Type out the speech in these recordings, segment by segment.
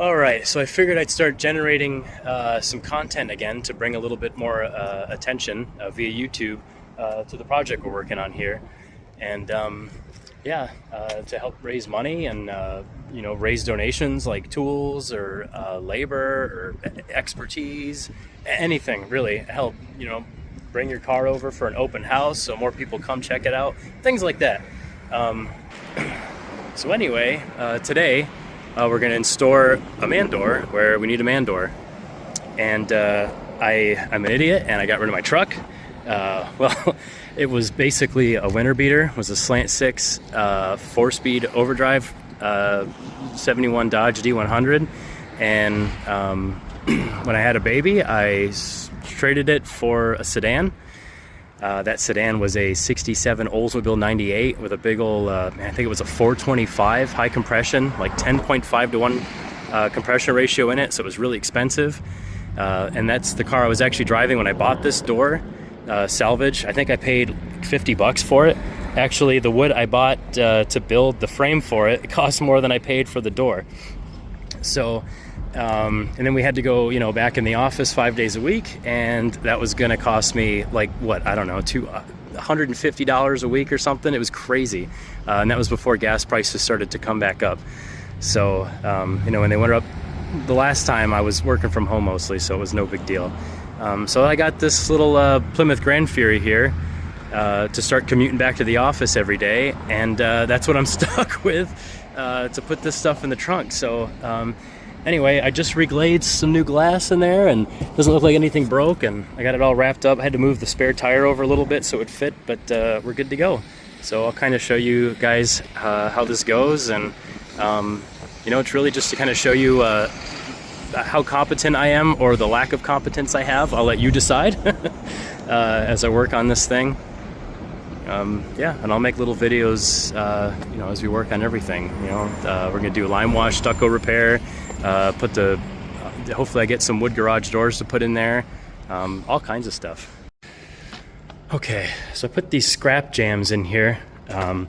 All right, so I figured I'd start generating some content again to bring a little bit more attention via YouTube to the project we're working on here, and to help raise money and raise donations like tools or labor or expertise, anything really help. Bring your car over for an open house so more people come check it out, things like that. So anyway, today. We're going to install a man door where we need a man door. And I'm an idiot and I got rid of my truck. Well, it was basically a winter beater. It was a slant six 4-speed overdrive 71 Dodge D100. And when I had a baby, I traded it for a sedan. That sedan was a 67 Oldsmobile 98 with a big old, I think it was a 425 high compression, like 10.5 to 1 compression ratio in it, so it was really expensive. And that's the car I was actually driving when I bought this door, salvage. I think I paid $50 for it. Actually, the wood I bought to build the frame for it cost more than I paid for the door. So, and then we had to go, back in the office 5 days a week, and that was going to cost me like $150 a week or something. It was crazy, and that was before gas prices started to come back up. So, when they went up the last time, I was working from home mostly, so it was no big deal. So I got this little Plymouth Grand Fury here to start commuting back to the office every day, and that's what I'm stuck with to put this stuff in the trunk. So. Anyway, I just reglazed some new glass in there and it doesn't look like anything broke, and I got it all wrapped up. I had to move the spare tire over a little bit so it would fit, but we're good to go. So I'll kind of show you guys how this goes, and it's really just to kind of show you how competent I am or the lack of competence I have. I'll let you decide as I work on this thing. And I'll make little videos, as we work on everything. We're gonna do lime wash, stucco repair, hopefully I get some wood garage doors to put in there, all kinds of stuff. Okay, so I put these scrap jams in here with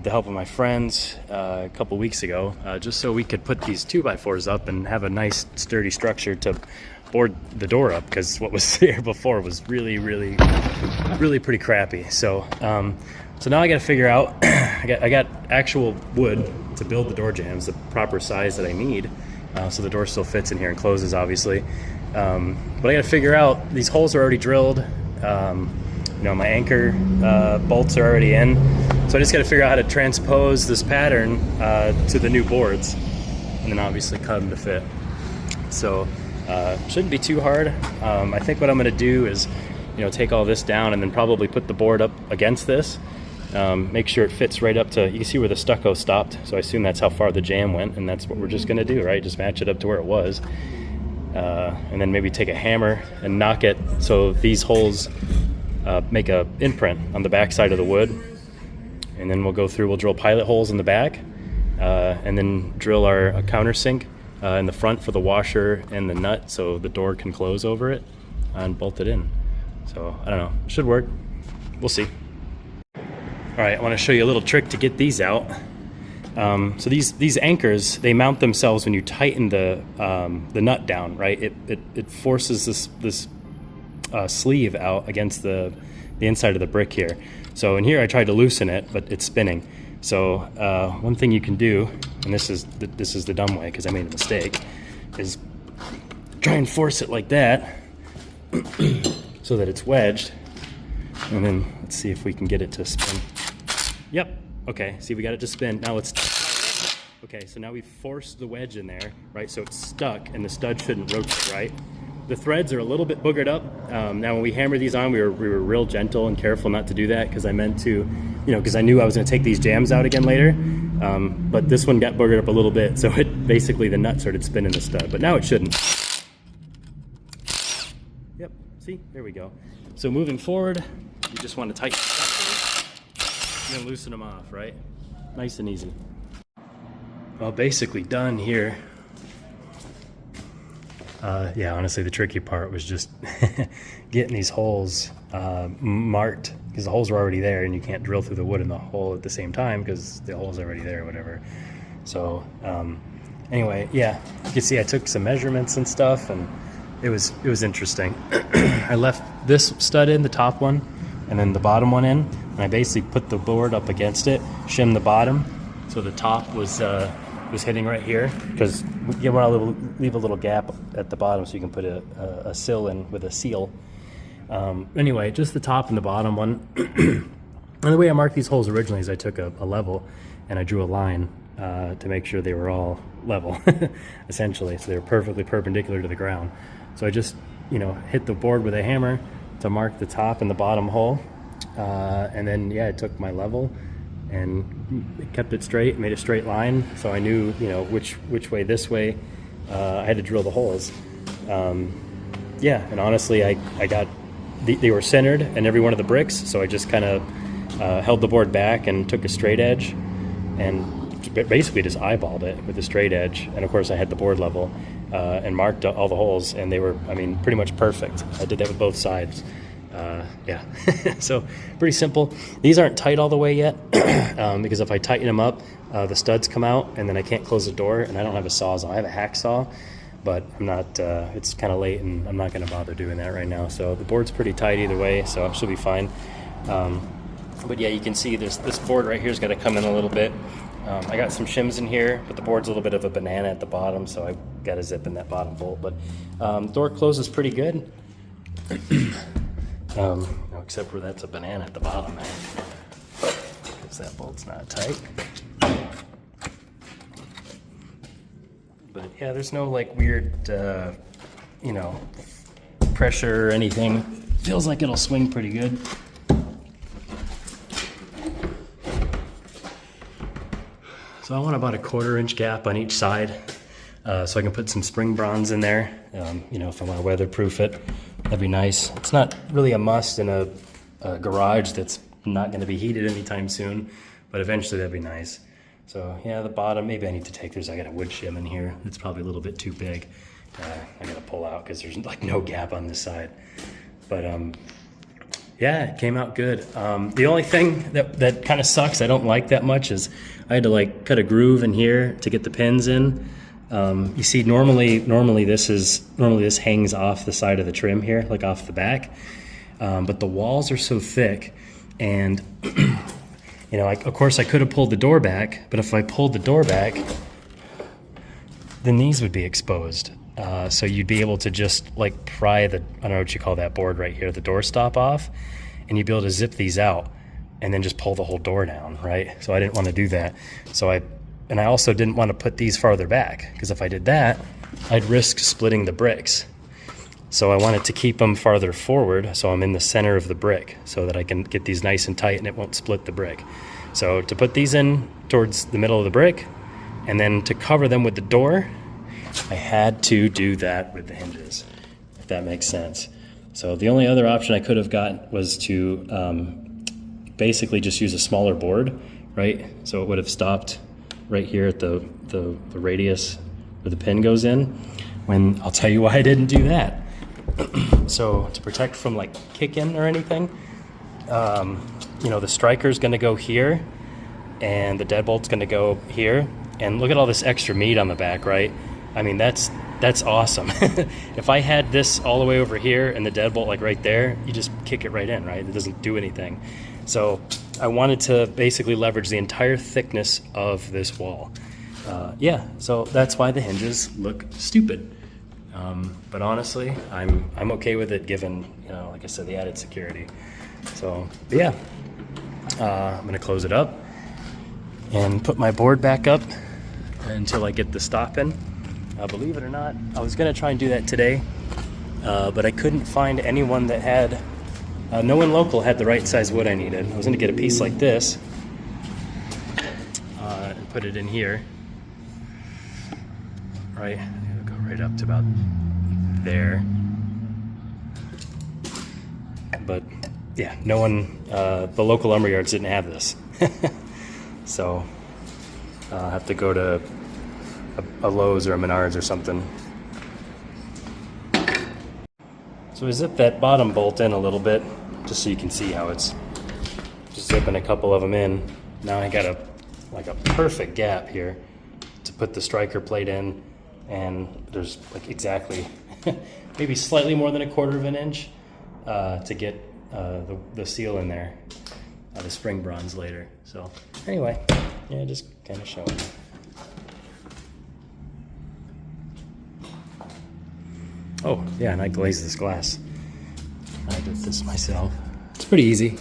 the help of my friends a couple weeks ago, just so we could put these 2x4s up and have a nice sturdy structure to board the door up, because what was there before was really pretty crappy. So now I got to figure out I got actual wood to build the door jams the proper size that I need, so the door still fits in here and closes, obviously. But I got to figure out, these holes are already drilled. My anchor bolts are already in, so I just got to figure out how to transpose this pattern to the new boards, and then obviously cut them to fit. So shouldn't be too hard. I think what I'm going to do is take all this down and then probably put the board up against this, make sure it fits right up to, you can see where the stucco stopped, so I assume that's how far the jam went, and that's what we're just going to do, right? Just match it up to where it was, and then maybe take a hammer and knock it so these holes make a imprint on the back side of the wood, and then we'll drill pilot holes in the back, and then drill our countersink in the front for the washer and the nut so the door can close over it, and bolt it in. So I don't know, it should work, we'll see. All right, I want to show you a little trick to get these out. So these anchors, they mount themselves when you tighten the nut down, right? It forces this sleeve out against the inside of the brick here. So in here I tried to loosen it, but it's spinning. So one thing you can do, and this is the dumb way because I made a mistake, is try and force it like that so that it's wedged, and then let's see if we can get it to spin. Yep, okay, see, we got it to spin. Now let's, okay, so now we've forced the wedge in there, right? So it's stuck and the stud shouldn't rotate, right? The threads are a little bit boogered up. Now when we hammer these on, we were real gentle and careful not to do that, because I meant to, because I knew I was gonna take these jams out again later. But this one got boogered up a little bit, so it basically, the nut started spinning the stud, but now it shouldn't. Yep, see, there we go. So moving forward, you just want to tighten and then loosen them off, right? Nice and easy. Well, basically done here. Yeah, honestly, the tricky part was just getting these holes marked, because the holes were already there and you can't drill through the wood in the hole at the same time because the hole's already there or whatever. So Anyway, yeah, you can see I took some measurements and stuff, and it was interesting. I left this stud in, the top one, and then the bottom one in, and I basically put the board up against it, shimmed the bottom, so the top was hitting right here, because you want to leave a little gap at the bottom so you can put a sill in with a seal. Anyway, just the top and the bottom one. And the way I marked these holes originally is I took a level and I drew a line to make sure they were all level, essentially, so they were perfectly perpendicular to the ground. So I just, hit the board with a hammer to mark the top and the bottom hole, and then I took my level and kept it straight, made a straight line, so I knew which way this way I had to drill the holes. And honestly, I got they were centered in every one of the bricks, so I just kind of held the board back and took a straight edge and basically just eyeballed it with a straight edge. And of course I had the board level and marked all the holes, and they were, pretty much perfect. I did that with both sides. So pretty simple. These aren't tight all the way yet because if I tighten them up, the studs come out and then I can't close the door, and I don't have a sawzall. I have a hacksaw, but I'm not, it's kind of late and I'm not going to bother doing that right now. So the board's pretty tight either way, so it should be fine. But yeah, you can see this board right here is going to come in a little bit. I got some shims in here, but the board's a little bit of a banana at the bottom, so I got a zip in that bottom bolt. But door closes pretty good, except where that's a banana at the bottom there, because that bolt's not tight. But yeah, there's no like weird, pressure or anything. Feels like it'll swing pretty good. So I want about a 1/4 inch gap on each side, so I can put some spring bronze in there. If I want to weatherproof it, that'd be nice. It's not really a must in a garage that's not going to be heated anytime soon, but eventually that'd be nice. So yeah, the bottom, maybe I need to I got a wood shim in here. It's probably a little bit too big. I got to pull out because there's like no gap on this side. But yeah, it came out good. The only thing that kind of sucks, I don't like that much, is I had to like cut a groove in here to get the pins in. You see, normally this hangs off the side of the trim here, like off the back. But the walls are so thick, and of course I could have pulled the door back, but if I pulled the door back, then these would be exposed. So you'd be able to just like pry I don't know what you call that board right here, the door stop off, and you'd be able to zip these out and then just pull the whole door down, right? So I didn't want to do that. And I also didn't want to put these farther back, because if I did that, I'd risk splitting the bricks. So I wanted to keep them farther forward, so I'm in the center of the brick so that I can get these nice and tight and it won't split the brick. So to put these in towards the middle of the brick, and then to cover them with the door, I had to do that with the hinges, if that makes sense. So the only other option I could have got was to basically just use a smaller board, right? So it would have stopped right here at the radius where the pin goes in, when I'll tell you why I didn't do that. So to protect from like kick-in or anything, the striker's gonna go here and the deadbolt's gonna go here. And look at all this extra meat on the back, right? That's awesome. If I had this all the way over here and the deadbolt like right there, you just kick it right in, right? It doesn't do anything. So I wanted to basically leverage the entire thickness of this wall. So that's why the hinges look stupid. But honestly, I'm okay with it, given, like I said, the added security. So yeah, I'm gonna close it up and put my board back up until I get the stop in. Believe it or not, I was gonna try and do that today, but I couldn't find anyone that had, no one local had the right size wood I needed. I was gonna get a piece like this and put it in here, right? It'll go right up to about there. But yeah, no one, the local lumberyards didn't have this. So I'll have to go to a Lowe's or a Menards or something. So I zip that bottom bolt in a little bit, just so you can see how it's just zipping a couple of them in. Now I got a perfect gap here to put the striker plate in, and there's like exactly maybe slightly more than 1/4 of an inch to get the seal in there, the spring bronze later. So anyway, yeah, just kind of showing. Oh yeah, and I glazed this glass. I did this myself. It's pretty easy.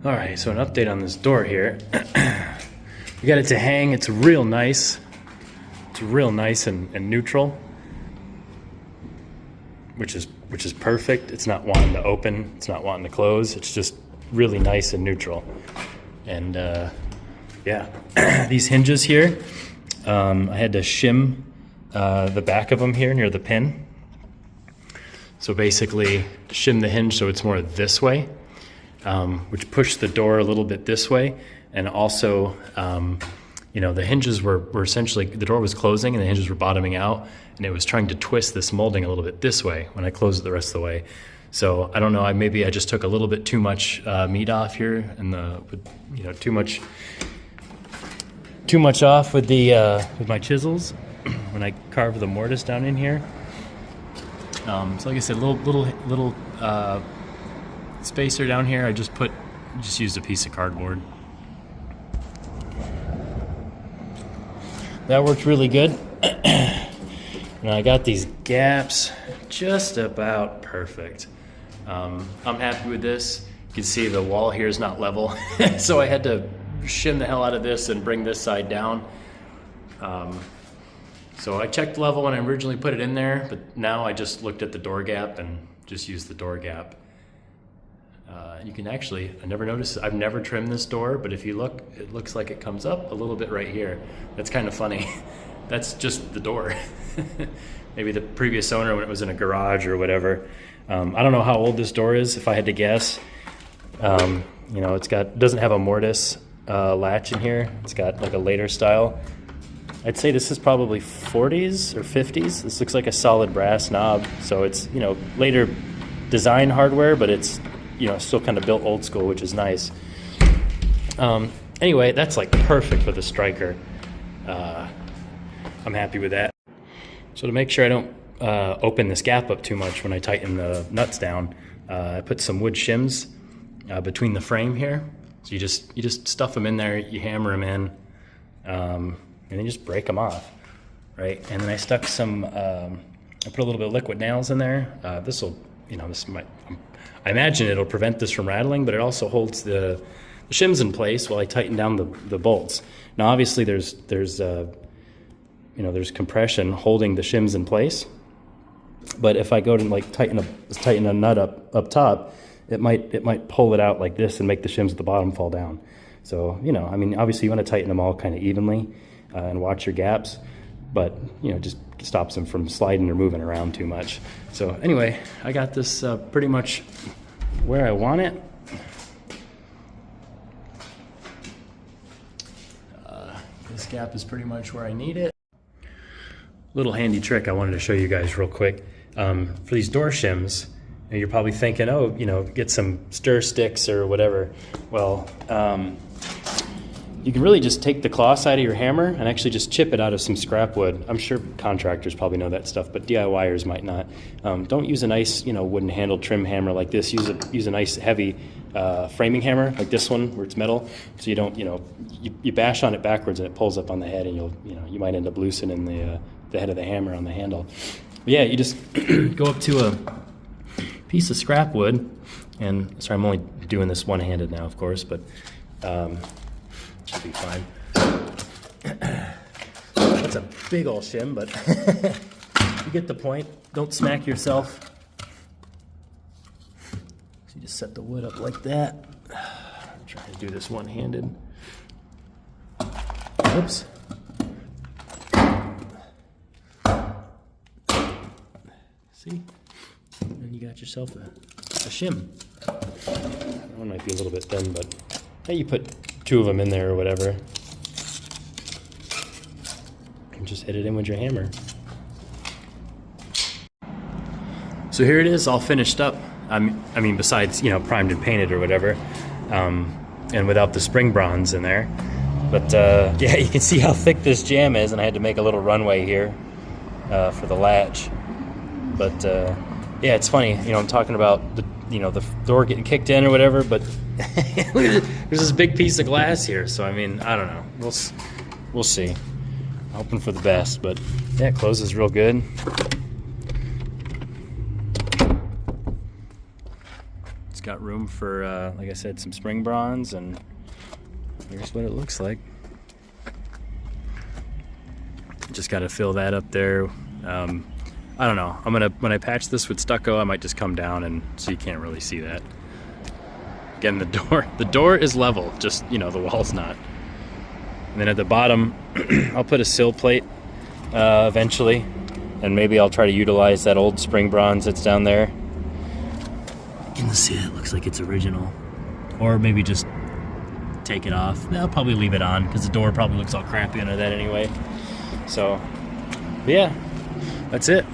All right, so an update on this door here. We got it to hang. It's real nice. It's real nice and neutral, which is perfect. It's not wanting to open. It's not wanting to close. It's just really nice and neutral. And yeah, these hinges here, I had to shim the back of them here near the pin. So basically, shim the hinge so it's more this way. Which pushed the door a little bit this way, and also, you know, the hinges were essentially, the door was closing and the hinges were bottoming out, and it was trying to twist this molding a little bit this way when I closed it the rest of the way. So I don't know, maybe I just took a little bit too much meat off here, and you know, too much off with with my chisels when I carved the mortise down in here. So like I said, little spacer down here. I just used a piece of cardboard. That worked really good. And I got these gaps just about perfect. I'm happy with this. You can see the wall here is not level, so I had to shim the hell out of this and bring this side down. So I checked level when I originally put it in there, but now I just looked at the door gap and just used the door gap. You can actually, I never noticed, I've never trimmed this door, but if you look, it looks like it comes up a little bit right here. That's kind of funny. That's just the door. Maybe the previous owner, when it was in a garage or whatever. I don't know how old this door is, if I had to guess. You know, doesn't have a mortise latch in here. It's got like a later style. I'd say this is probably 40s or 50s. This looks like a solid brass knob. So it's, you know, later design hardware, but it's, you know, still kind of built old school, which is nice. Anyway, that's like perfect for the striker. I'm happy with that. So to make sure I don't open this gap up too much when I tighten the nuts down, I put some wood shims between the frame here. So you just stuff them in there, you hammer them in, and then you just break them off, right? And then I stuck some, I put a little bit of liquid nails in there. This will, you know, I imagine it'll prevent this from rattling, but it also holds the shims in place while I tighten down the bolts. Now, obviously, there's you know, there's compression holding the shims in place, but if I go to like tighten a nut up top, it might pull it out like this and make the shims at the bottom fall down. So, you know, I mean, obviously, you want to tighten them all kind of evenly and watch your gaps, but you know, just stops them from sliding or moving around too much. So anyway, I got this pretty much where I want it. This gap is pretty much where I need it. Little handy trick I wanted to show you guys real quick. For these door shims, you're probably thinking, oh, you know, get some stir sticks or whatever. Well, you can really just take the claw side of your hammer and actually just chip it out of some scrap wood. I'm sure contractors probably know that stuff, but DIYers might not. Don't use a nice, you know, wooden handled trim hammer like this. Use a nice heavy framing hammer like this one where it's metal, so you don't, you know, you bash on it backwards and it pulls up on the head, and you might end up loosening the head of the hammer on the handle. But yeah, you just go up to a piece of scrap wood, and sorry, I'm only doing this one-handed now, of course, but should be fine. That's a big old shim, but you get the point. Don't smack yourself. So you just set the wood up like that. I'm trying to do this one-handed. Oops. See? And you got yourself a shim. That one might be a little bit thin, but hey, you put 2 of them in there or whatever, and just hit it in with your hammer. So here it is, all finished up. I mean, besides, you know, primed and painted or whatever. and without the spring bronze in there. But yeah, you can see how thick this jam is, and I had to make a little runway here for the latch. But yeah, it's funny, you know, I'm talking about the door getting kicked in or whatever, but there's this big piece of glass here, so I mean, I don't know. We'll see. Hoping for the best, but yeah, it closes real good. It's got room for, like I said, some spring bronze, and here's what it looks like. Just got to fill that up there. I don't know. When I patch this with stucco, I might just come down and so you can't really see that. Again, the door is level, just, you know, the wall's not. And then at the bottom, I'll put a sill plate eventually, and maybe I'll try to utilize that old spring bronze that's down there. You can see it looks like it's original. Or maybe just take it off. I'll probably leave it on because the door probably looks all crappy under that anyway. So, yeah, that's it.